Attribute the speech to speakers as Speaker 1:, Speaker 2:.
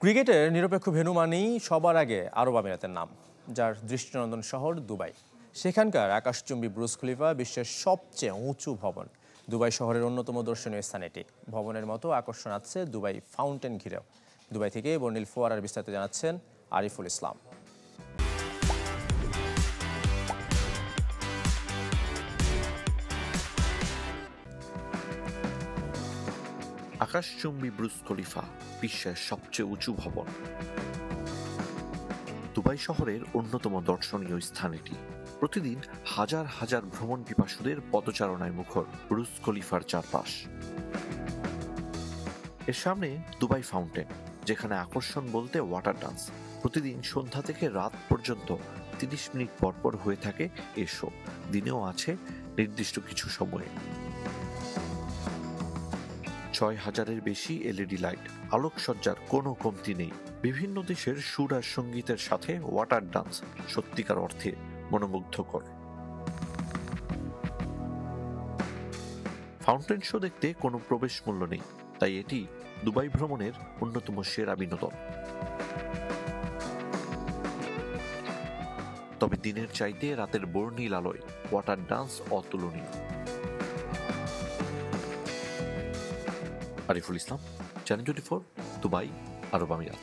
Speaker 1: ক্রিকেটের নিরপেক্ষ ভেন্যু মানেই সবার আগে আরব আমিরাতের নাম, যার দৃষ্টিনন্দন শহর দুবাই। সেখানকার আকাশচুম্বী বুর্জ খলিফা বিশ্বের সবচেয়ে উঁচু ভবন। দুবাই শহরের অন্যতম দর্শনীয় স্থান এটি। ভবনের মতো আকর্ষণ আছে দুবাই ফাউন্টেন ঘিরেও। দুবাই থেকে বর্ণিল ফোয়ারার বিস্তারিত জানাচ্ছেন আরিফুল ইসলাম।
Speaker 2: আকাশচুম্বী বুর্জ খলিফা বিশ্বের সবচেয়ে উঁচু ভবন। দুবাই শহরের অন্যতম দর্শনীয় স্থান এটি। প্রতিদিন হাজার হাজার ভ্রমণ পিপাসুদের পদচারণায় মুখর বুর্জ খলিফার চারপাশ। এর সামনে দুবাই ফাউন্টেন, যেখানে আকর্ষণ বলতে ওয়াটার ডান্স। প্রতিদিন সন্ধ্যা থেকে রাত পর্যন্ত 30 মিনিট পরপর হয়ে থাকে এ শো। দিনেও আছে নির্দিষ্ট কিছু সময়ে। 6000-এর বেশি এলইডি লাইট, আলোকসজ্জার কোনো কমতি নেই। বিভিন্ন দেশের সুর আর সঙ্গীতের সাথে ওয়াটার ডান্স সত্যিকার অর্থে মনোমুগ্ধকর। ফাউন্টেন শো দেখতে কোনো প্রবেশ মূল্য নেই, তাই এটি দুবাই ভ্রমণের অন্যতম সেরা বিনোদন। তবে দিনের চাইতে রাতের বর্ণিল আলোয় ওয়াটার ডান্স অতুলনীয়। আরিফুল ইসলাম, চ্যানেল 24, দুবাই, আরব আমিরাত।